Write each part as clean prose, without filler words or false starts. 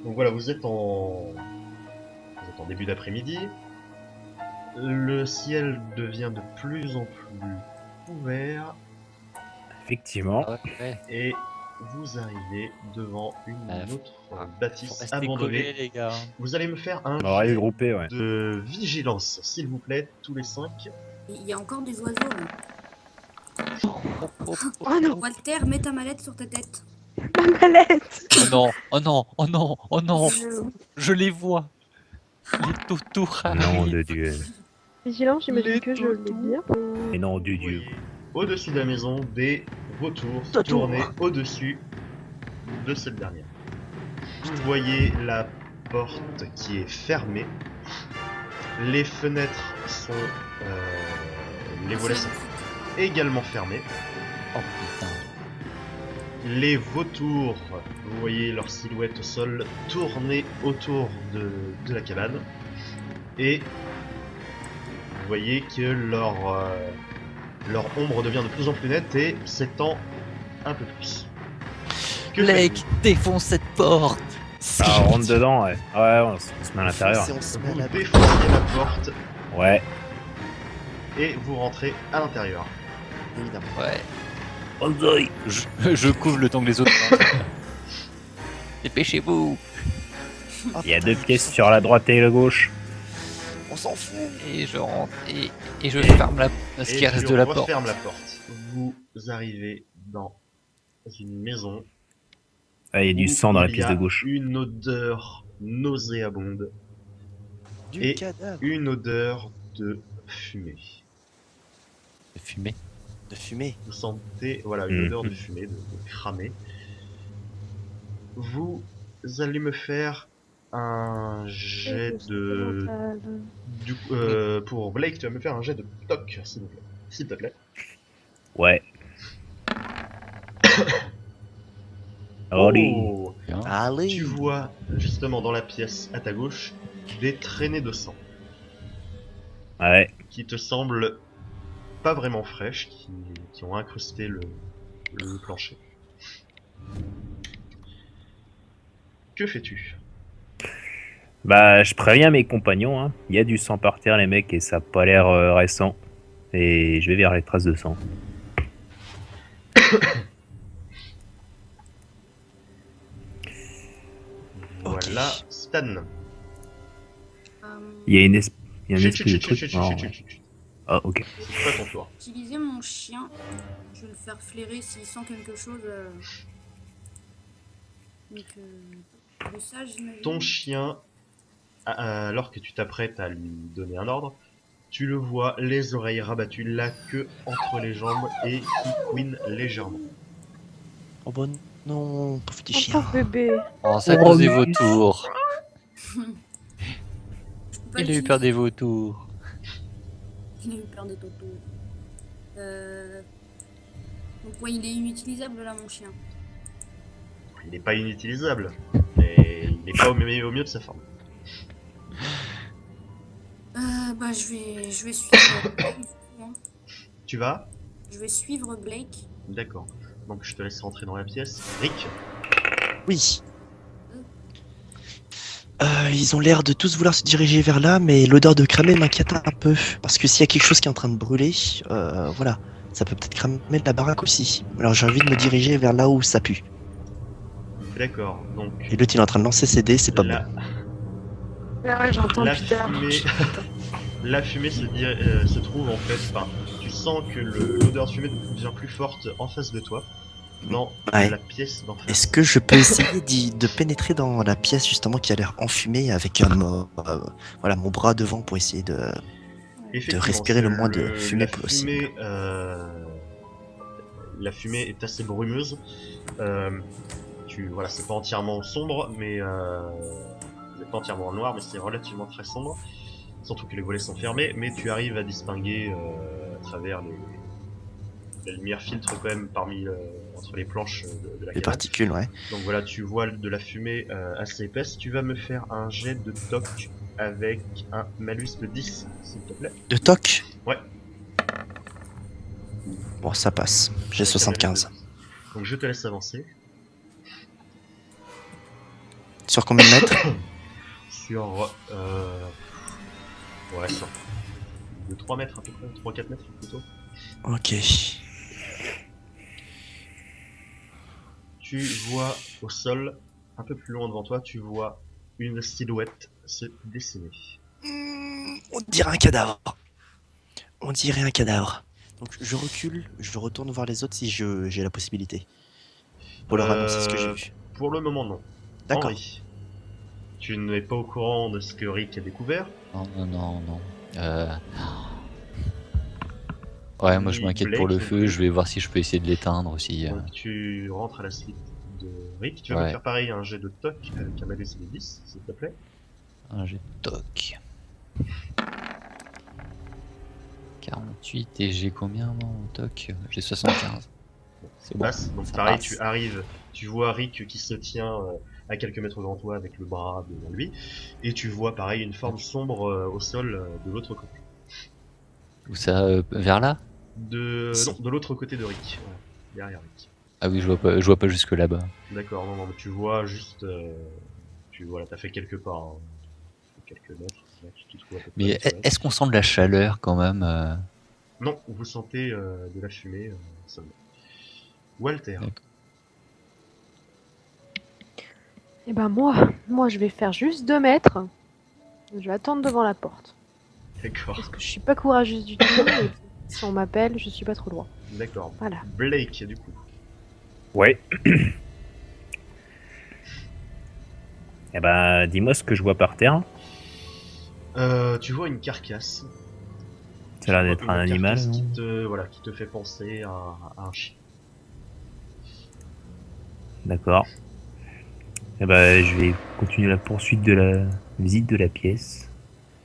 Donc voilà, vous êtes en début d'après-midi. Le ciel devient de plus en plus ouvert Effectivement. Ouais. et vous arrivez devant une autre Faut bâtisse rester abandonnée. collés, les gars. Vous allez me faire un On va jet regrouper, ouais. de vigilance, s'il vous plaît, tous les 5. Il y a encore des oiseaux. Là. Oh non, Walter, mets ta mallette sur ta tête. ma mallette. Oh non, oh non, oh non, oh non, Euh, je les vois. Les toutous Nom arrivent. de Dieu. Vigilance, j'imagine Les que je l'ai bien. Et nom du Vous Dieu. voyez au-dessus de la maison des vautours Vautours. tournés au-dessus de cette dernière. Vous voyez la porte qui est fermée. Les fenêtres sont... les volets sont également fermés. Oh putain. Les vautours, vous voyez leur silhouette au sol tourner autour de la cabane. Et vous voyez que leur ombre devient de plus en plus nette et s'étend un peu plus. Que Blake, défonce cette porte. Ah, on rentre dedans, ouais. Ouais, on se met à l'intérieur. On se met à vous l'abri. défoncez la porte Ouais. et vous rentrez à l'intérieur. Évidemment. Ouais. Je couvre le temps que les autres. Dépêchez-vous. Ah, Il y a putain, deux pièces sur la droite et la gauche. On s'en fout. Et je rentre et je ferme ce Et qui reste tu de la porte. refermes la porte. Vous arrivez dans une maison. Ah, il y a du où sang dans la il y pièce a de gauche. Une odeur nauséabonde. Du Et cadavre. une odeur de fumée. Fumer. De fumée. Vous sentez, voilà, une Mhm. odeur de fumée, de cramé. Vous allez me faire un jet de... pour Blake, tu vas me faire un jet de toc, s'il vous plaît. S'il te plaît. Ouais. Allez. Oh, Allez. tu vois, justement, dans la pièce à ta gauche, des traînées de sang. Ouais. Qui te semblent pas vraiment fraîches, qui ont incrusté le plancher. Que fais-tu? Bah, je préviens mes compagnons, hein. Il y a du sang par terre, les mecs, et ça a pas l'air récent. Et je vais vers les traces de sang. Voilà, Stan. Il y a une espèce Chut, de chut, truc. chut, chut, Non, chut, ouais. chut, chut. Ah, ok. C'est pas ton tour. Utiliser mon chien. Je vais le faire flairer s'il sent quelque chose. Donc, de ça, j'imagine. Ton chien, alors que tu t'apprêtes à lui donner un ordre, tu le vois, les oreilles rabattues, la queue entre les jambes et qui couine légèrement. Oh bon, non, pauvre petit Oh, chien. pauvre bébé. Oh, ça Oh, cause des mais- vautours. Je peux pas Il a eu l'utiliser. peur des vautours. Il a eu peur des totos. Donc, ouais, il est inutilisable là, mon chien. Il n'est pas inutilisable, mais il n'est pas au mieux de sa forme. Bah, je vais suivre Blake. Hein. Tu vas? Je vais suivre Blake. D'accord. Donc je te laisse rentrer dans la pièce. Rick, Oui. Ils ont l'air de tous vouloir se diriger vers là, mais l'odeur de cramé m'inquiète un peu. Parce que s'il y a quelque chose qui est en train de brûler, voilà, ça peut peut-être cramer la baraque aussi. Alors j'ai envie de me diriger vers là où ça pue. d'accord. Donc Et l'autre il est en train de lancer ses dés, c'est pas la, bon. Ah ouais, j'entends la Peter. fumée, la fumée se trouve en fait. Enfin, tu sens que l'odeur de fumée devient plus forte en face de toi, dans Ouais. la pièce d'en face. Est-ce que je peux essayer de pénétrer dans la pièce justement qui a l'air enfumée avec voilà, mon bras devant pour essayer de Effectivement, respirer le moins de la fumée possible. La fumée est assez brumeuse. Voilà, c'est pas entièrement sombre, mais c'est pas entièrement noir, mais c'est relativement très sombre. Surtout que les volets sont fermés, mais tu arrives à distinguer à travers la lumière filtre quand même entre les planches de la Les cabane. particules, ouais. Donc voilà, tu vois de la fumée assez épaisse. Tu vas me faire un jet de toc avec un malus de 10, s'il te plaît. De toc. Ouais. Bon, ça passe. J'ai Avec un 75. malus de 10. Donc je te laisse avancer. Sur combien de mètres? Sur... Ouais, sur... de 3 mètres à peu près, 3-4 mètres plutôt. Ok. Tu vois au sol, un peu plus loin devant toi, tu vois une silhouette se dessiner. On dirait un cadavre. On dirait un cadavre. Donc je recule, je retourne voir les autres si j'ai la possibilité. Pour leur annoncer ce que j'ai vu. Pour le moment, non. D'accord. Henri, tu n'es pas au courant de ce que Rick a découvert. Non. Ouais, moi je Ni m'inquiète pour Blake le non feu, plus. je vais voir si je peux essayer de l'éteindre aussi. Donc tu rentres à la suite de Rick. Tu vas me Ouais. faire pareil un jet de toc avec un malus de 10, s'il te plaît. Un jet de toc. 48 et j'ai combien moi en toc? J'ai 75. C'est bon. Passe. Donc ça pareil, passe. tu arrives, tu vois Rick qui se tient à quelques mètres devant toi avec le bras devant lui, et tu vois pareil une forme sombre au sol de l'autre côté. Où ça vers là? Non, de l'autre côté de Rick. Voilà, derrière Rick. Ah oui, je vois pas jusque là-bas. D'accord, non, mais tu vois juste, voilà, t'as fait quelques pas, hein, quelques mètres, là, tu te trouves à peu près Mais où tu restes. est-ce qu'on sent de la chaleur quand même Non, vous sentez de la fumée seulement. Walter. D'accord. Et ben moi je vais faire juste 2 mètres. Je vais attendre devant la porte. D'accord, Parce que je suis pas courageuse du tout. Et si on m'appelle, je suis pas trop loin. d'accord. Voilà. Blake, du coup. Ouais. Eh ben, dis-moi ce que je vois par terre. Tu vois une carcasse. Ça a l'air d'être Une un animal, carcasse non qui te fait penser à un chien. D'accord. Eh ben, je vais continuer la poursuite de la visite de la pièce.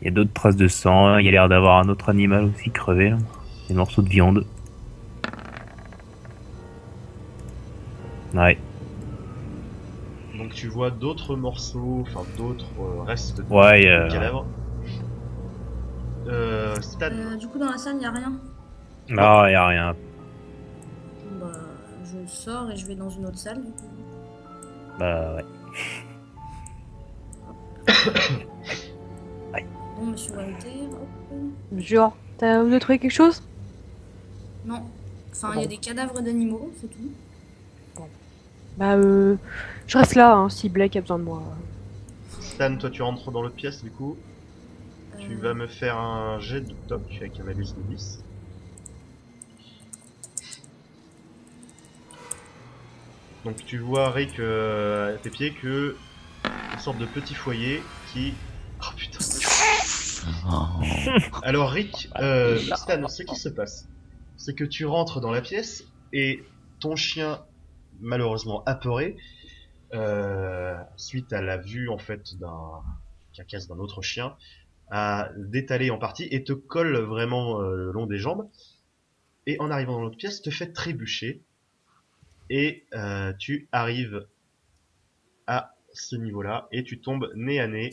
Il y a d'autres traces de sang. Il y a l'air d'avoir un autre animal aussi crevé. Là. Des morceaux de viande. Ouais. Donc tu vois d'autres morceaux, enfin d'autres restes de Ouais, cadavres. Stan, Du coup, dans la salle, il n'y a rien. Non, il y a rien. Bon, bah, je sors et je vais dans une autre salle. Du coup. Bah ouais. Bon, monsieur Walter. Hop. Genre, t'as trouvé quelque chose? Non. Enfin, il y a des cadavres d'animaux, c'est tout. Bah je reste là hein, si Blake a besoin de moi. Stan, toi tu rentres dans l'autre pièce du coup. Tu vas me faire un jet de toc avec un malus de 10. Donc tu vois Rick à tes pieds que une sorte de petit foyer qui... Oh putain. Alors Rick, Stan, ce qui se passe, c'est que tu rentres dans la pièce et ton chien, malheureusement apeuré, suite à la vue en fait d'un carcasse d'un autre chien, a détalé en partie et te colle vraiment le long des jambes. Et en arrivant dans l'autre pièce, te fait trébucher et tu arrives à ce niveau-là et tu tombes nez à nez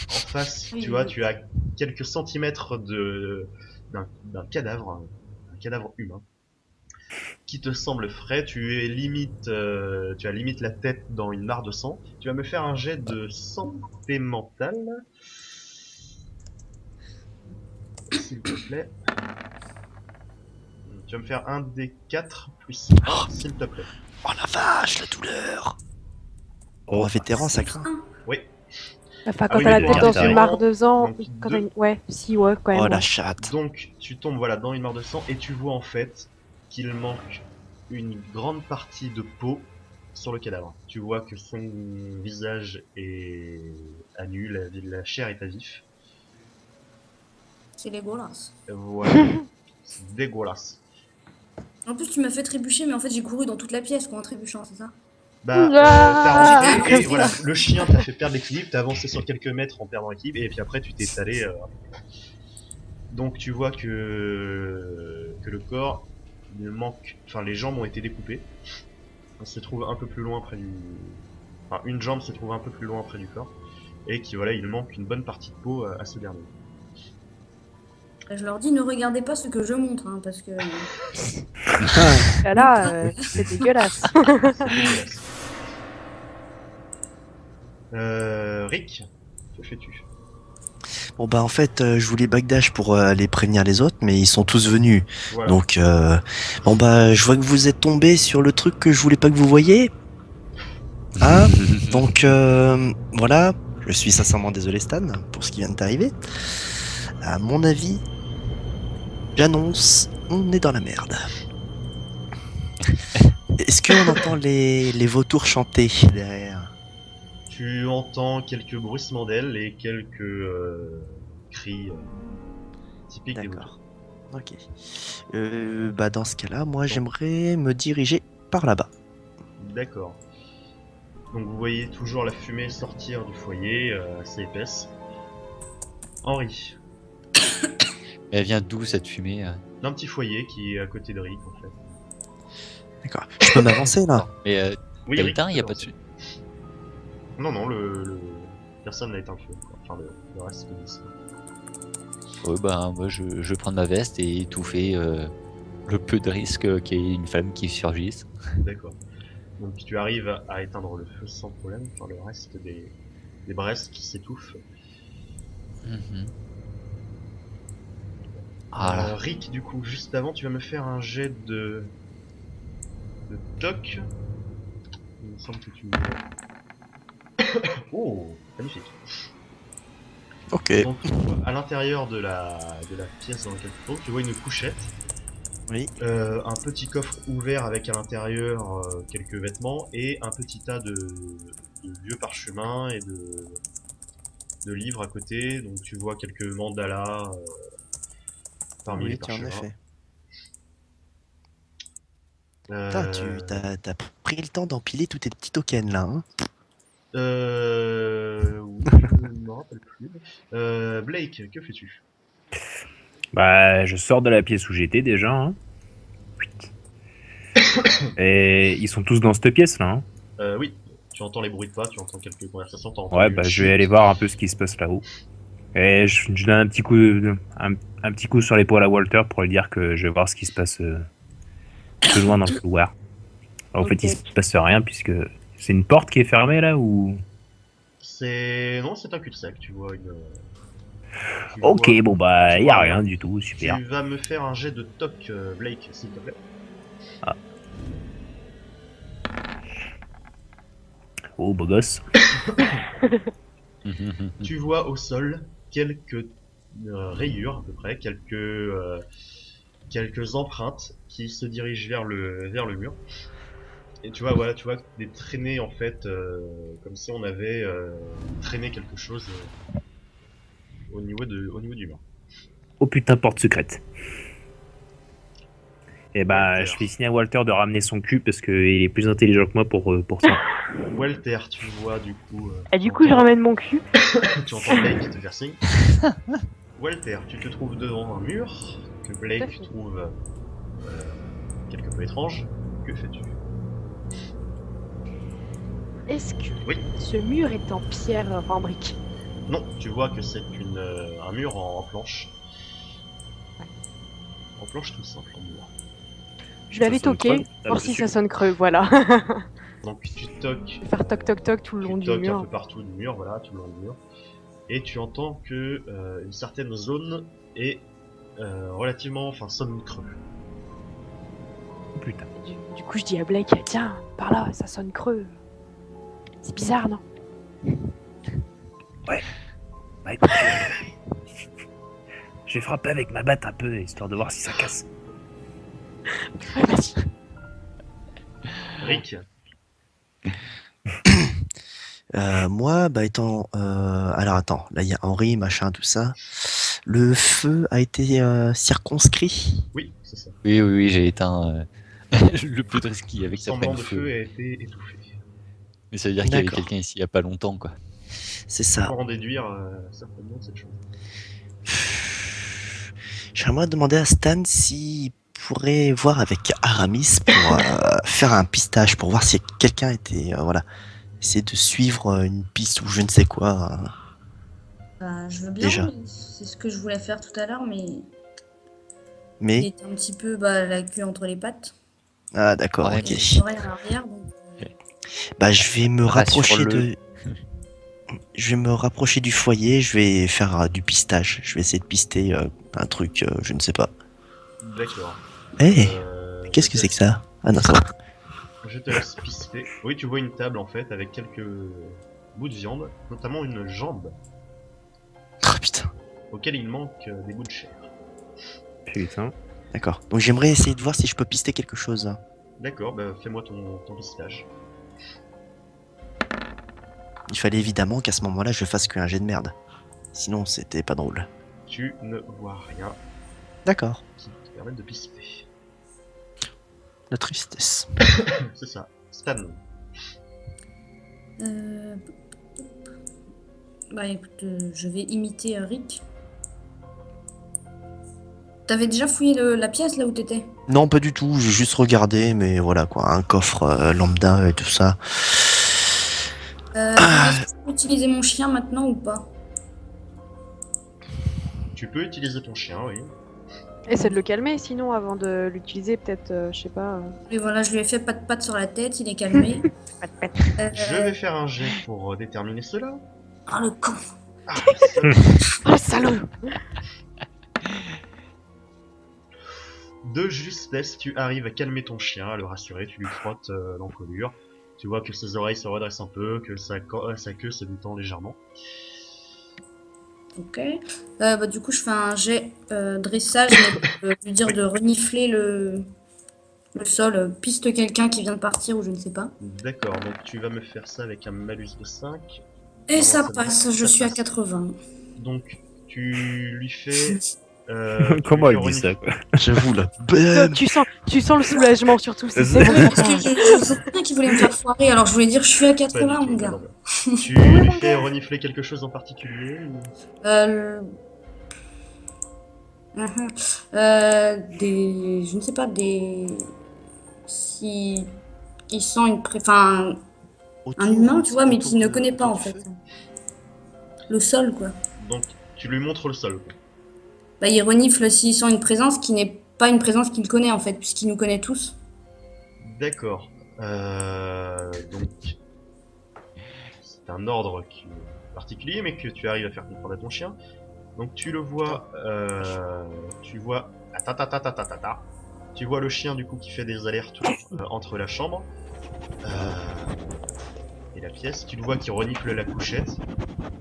en face. Tu vois, tu as quelques centimètres d'un cadavre, un cadavre humain qui te semble frais. Tu es limite, tu as limite la tête dans une mare de sang. Tu vas me faire un jet de santé mentale, s'il te plaît. Tu vas me faire un des 4 plus 1, s'il te plaît. Oh la vache, la douleur. Oh, Oh, vétéran, ça craint. Enfin, Ah quand oui, t'as la mais tête dans intéressant. une mare de sang, Donc, quand deux. t'as une... Ouais, si, ouais, quand même. Oh ouais. la chatte. Donc, tu tombes voilà dans une mare de sang et tu vois en fait qu'il manque une grande partie de peau sur le cadavre. Tu vois que son visage est à nu, la chair est à vif. C'est dégueulasse. Voilà. C'est dégueulasse. En plus, tu m'as fait trébucher, mais en fait, j'ai couru dans toute la pièce quoi, en trébuchant, c'est ça? Bah, Ah. t'as rentré et Ah. voilà, le chien t'a fait perdre l'équilibre, t'as avancé sur quelques mètres en perdant l'équilibre et puis après tu t'es étalé. Donc tu vois que le corps, il manque, enfin les jambes ont été découpées. On se trouve un peu plus loin près du, enfin une jambe se trouve un peu plus loin près du corps et qui voilà, il manque une bonne partie de peau à ce dernier. Et je leur dis, ne regardez pas ce que je montre, hein, parce que... Là, c'est dégueulasse. C'est dégueulasse. Rick, que fais-tu? Bon bah en fait, je voulais backdash pour aller prévenir les autres, mais ils sont tous venus. Voilà. Donc bon bah je vois que vous êtes tombé sur le truc que je voulais pas que vous voyiez. Hein? Donc voilà, je suis sincèrement désolé Stan pour ce qui vient de t'arriver. À mon avis, j'annonce, on est dans la merde. Est-ce qu'on entend les vautours chanter derrière? Tu entends quelques bruissements d'ailes et quelques cris typiques des D'accord. vautours. Ok. Bah dans ce cas-là, moi j'aimerais me diriger par là-bas. D'accord. Donc vous voyez toujours la fumée sortir du foyer, assez épaisse. Henri, Mais elle vient d'où cette fumée d'un petit foyer qui est à côté de Rick en fait. D'accord. Je peux m'avancer là? Mais Oui, t'as Rick, éteint, tu y a peux pas de avancer. suite. Non, personne n'a éteint le feu. Quoi. Enfin, le reste se glisse. Ouais, bah, moi je vais prendre ma veste et étouffer le peu de risque qu'il y ait une femme qui surgisse. D'accord. Donc tu arrives à éteindre le feu sans problème, enfin le reste des braises qui s'étouffent. Mhm. Ah, Rick, du coup, juste avant, tu vas me faire un jet de toc. Il me semble que tu... Oh, magnifique. Ok. Donc, à l'intérieur de la pièce dans laquelle tu tournes, tu vois une couchette. Oui. Un petit coffre ouvert avec à l'intérieur quelques vêtements et un petit tas de vieux parchemins et de livres à côté. Donc tu vois quelques mandalas parmi les Oui, tiens, en parchemins. effet. Putain, t'as pris le temps d'empiler tous tes petits tokens là, hein? Oui, je ne me rappelle plus. Blake, que fais-tu? Bah, je sors de la pièce où j'étais déjà. Hein. Et ils sont tous dans cette pièce là. Hein. Oui, tu entends les bruits de pas, tu entends quelques conversations, t'as entendu Ouais, une bah je vais chute. aller voir un peu ce qui se passe là-haut. Et je donne un petit coup sur l'épaule à Walter pour lui dire que je vais voir ce qui se passe plus loin dans le couloir. Alors, en fait, Ok. il se passe rien puisque c'est une porte qui est fermée là ou. Non, c'est un cul-de-sac, tu vois une... Ok, bon bah tu y a vois rien du tout, super. Tu vas me faire un jet de toc, Blake, s'il te plaît. Oh beau gosse. Tu vois au sol quelques rayures à peu près, quelques empreintes qui se dirigent vers le mur. Et tu vois, voilà, tu vois des traînées en fait, comme si on avait traîné quelque chose au niveau du mur. Oh putain, porte secrète. Et bah Walter. je fais signer à Walter de ramener son cul parce qu'il est plus intelligent que moi pour ça. Walter, tu vois du coup. Et du coup, je ramène mon cul. Tu entends Blake te faire signe. Walter, tu te trouves devant un mur que Blake trouve quelque peu étrange. Que fais-tu? Est-ce que Oui. ce mur est en pierre, enfin en brique? Non, tu vois que c'est un mur en planche. En planche tout simple, en mur. Je vais Ça aller sonne toquer, creux, tape voir si dessus. ça sonne creux, voilà. Donc tu toques. Je vais faire toc toc toc tout le long Tu du toques un mur. peu partout du mur, voilà, tout le long du mur. Et tu entends que une certaine zone est relativement, enfin, sonne creux. Oh putain. Du coup, je dis à Blake, tiens, par là, ça sonne creux. C'est bizarre, non? Bah écoute, je vais frapper avec ma batte un peu histoire de voir si ça casse. Ouais, vas-y. Rick, Moi, bah étant... Alors attends, là il y a Henri, machin, tout ça. Le feu a été circonscrit. oui, c'est ça. oui, j'ai éteint le peu de risque qu'il y Le avait que ça semblant prenne de feu. feu a été étouffé. Mais ça veut dire qu'il y avait D'accord. quelqu'un ici il y a pas longtemps, quoi. C'est On ça. peut en déduire certainement de cette chose. J'aimerais demander à Stan s'il pourrait voir avec Aramis pour faire un pistage, pour voir si quelqu'un était... voilà. Essayer de suivre une piste ou je ne sais quoi. Bah, je veux bien, Déjà. mais c'est ce que je voulais faire tout à l'heure, mais il Mais... était un petit peu la queue entre les pattes. Ah d'accord, Ouais, ok. Et les oreilles en arrière, donc Bah je vais me rapprocher Rassure-le. de... Je vais me rapprocher du foyer, je vais faire du pistage. Je vais essayer de pister un truc, je ne sais pas. D'accord. Eh, Je qu'est-ce que te c'est que ça? Ah non, ça va. Je te laisse pister. Oui, tu vois une table en fait avec quelques bouts de viande, notamment une jambe Oh putain. auquel il manque des bouts de chair. Putain. D'accord. Donc j'aimerais essayer de voir si je peux pister quelque chose. D'accord, bah fais-moi ton pistage. Il fallait évidemment qu'à ce moment-là, je fasse qu'un jet de merde. Sinon, c'était pas drôle. Tu ne vois rien D'accord. qui te permette de pister. La tristesse. C'est ça. Stan. Bah écoute, je vais imiter Rick. T'avais déjà fouillé la pièce là où t'étais? Non, pas du tout. J'ai juste regardé, mais voilà quoi. Un coffre lambda et tout ça. Est-ce que je peux utiliser mon chien maintenant ou pas? Tu peux utiliser ton chien, oui. Essaie de le calmer, sinon, avant de l'utiliser, peut-être, je sais pas. Et voilà, je lui ai fait pas de patte sur la tête, il est calmé. Je vais faire un jet pour déterminer cela. Oh le con! Ah, Oh, salaud! de justesse, tu arrives à calmer ton chien, à le rassurer, tu lui frottes l'encolure. Tu vois que ses oreilles se redressent un peu, que sa queue se détend légèrement. Ok. Bah, du coup, je fais un jet dressage, mais lui dire de renifler le sol, piste quelqu'un qui vient de partir ou je ne sais pas. D'accord, donc tu vas me faire ça avec un malus de 5. Et Non, ça ça passe, passe, je ça suis à passe. 80. Donc tu lui fais... Comment tu elle lui dit fais ça, quoi? J'avoue là. Tu sens le soulagement surtout, c'est C'est bon. Oui, parce que je sentais bien qu'il voulait me faire foirer, alors je voulais dire je suis à Pas du 80, tout, mon non, gars. non, non. Tu lui fais renifler quelque chose en particulier ou... Euh, je ne sais pas, si il sent enfin, un humain, tu vois, mais qu'il ne connaît pas en fait. Le sol, quoi. Donc tu lui montres le sol. Quoi. Bah, il renifle s'il sent une présence qui n'est pas une présence qu'il connaît en fait, puisqu'il nous connaît tous. D'accord. Donc c'est un ordre particulier, mais que tu arrives à faire comprendre à ton chien. Donc tu le vois, tu vois, tu vois le chien du coup qui fait des allers-retours entre la chambre et la pièce. Tu le vois qui renifle la couchette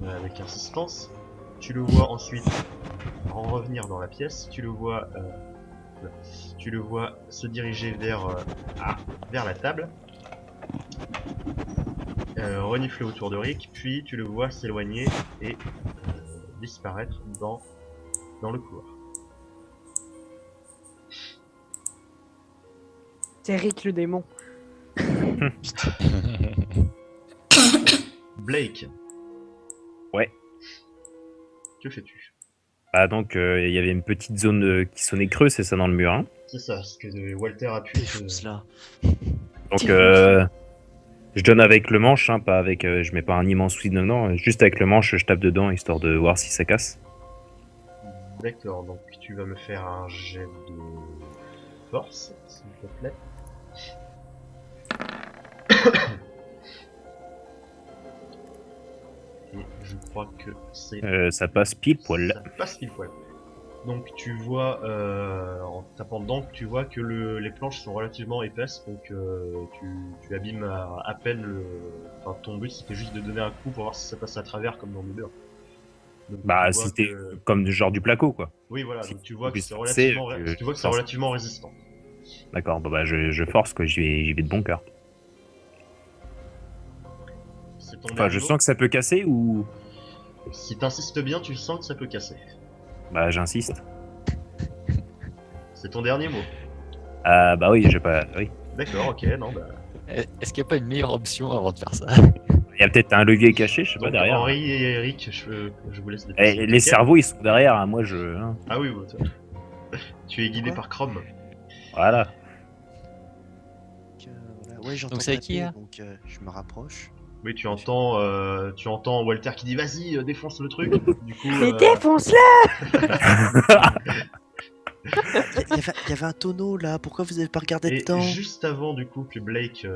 avec insistance. Tu le vois ensuite en revenir dans la pièce. Tu le vois se diriger vers la table, renifler autour de Rick, puis tu le vois s'éloigner et disparaître dans le couloir. C'est Rick le démon. Blake. Ouais. Que fais-tu? Ah, donc, il y avait une petite zone qui sonnait creux, c'est ça, dans le mur, hein? C'est ça, ce que Walter a pu. là. Donc, je donne avec le manche, hein, pas avec. Je mets pas un immense fouille dedans, juste avec le manche, je tape dedans histoire de voir si ça casse. D'accord, donc tu vas me faire un jet de force, s'il te plaît. Et je crois que c'est... Ça passe pile poil. Ça passe pile poil. Donc tu vois, en tapant dedans, tu vois que les planches sont relativement épaisses, donc tu abîmes à peine Enfin, ton but c'était juste de donner un coup pour voir si ça passe à travers comme dans le mur. Donc, Bah, tu vois c'était que- comme du genre du placo, quoi. Oui, voilà, Si donc tu vois que puisse c'est forcer, relativement, que- tu vois que c'est force. relativement résistant. D'accord, bah, je force, quoi, j'y vais de bon cœur. C'est ton Enfin, dernier je mot. sens que ça peut casser ou. Si t'insistes bien, tu sens que ça peut casser. Bah, j'insiste. C'est ton dernier mot. Ah, bah oui, j'ai pas. Oui. D'accord, ok, non, bah... Est-ce qu'il n'y a pas une meilleure option avant de faire ça? Il y a peut-être un levier caché, je sais pas, Donc, derrière. Henri et Eric, je vous laisse Eh, déplacer. les cerveaux, ils sont derrière, hein, moi, hein. Ah oui, ouais, tu es guidé Quoi par Chrome. Voilà. Voilà. Ouais, j'entends Donc c'est taper, qui, là donc je me rapproche. Oui, tu entends Walter qui dit vas-y, défonce le truc. Du coup, Mais défonce-le! Il y avait un tonneau là, pourquoi vous avez pas regardé et dedans? juste avant du coup que Blake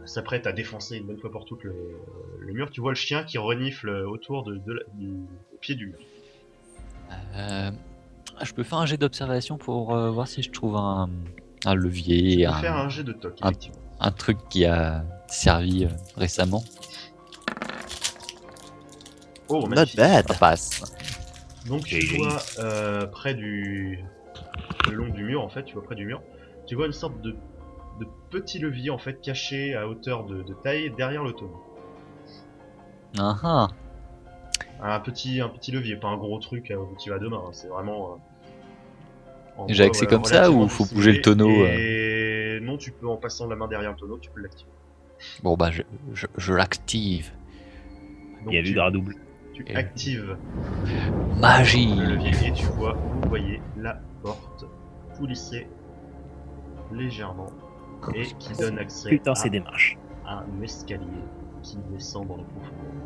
s'apprête à défoncer une bonne fois pour toutes le mur. Tu vois le chien qui renifle autour au pied du mur. Je peux faire un jet d'observation pour voir si je trouve un levier, Tu peux faire un jet de toc, un- effectivement. un truc qui a servi récemment. Oh, Not magnifique. bad. Ça passe. Donc tu J'ai- vois près le long du mur en fait, tu vois près du mur, tu vois une sorte de petit levier en fait caché à hauteur de taille derrière le tonneau. Ah ah. Un petit levier, pas un gros truc où tu vas demain, hein, c'est vraiment. En J'ai bois, accès comme ça relativement ou faut dissimulé, bouger le tonneau Et non, tu peux en passant la main derrière le tonneau, tu peux l'activer. Bon bah je l'active. Donc Il y a vu tu, de redouble. tu Et- actives Magie. le levier et tu vois, vous voyez la porte coulisser légèrement et qui donne accès Putain, à c'est des marches. un escalier qui descend dans les profondeurs.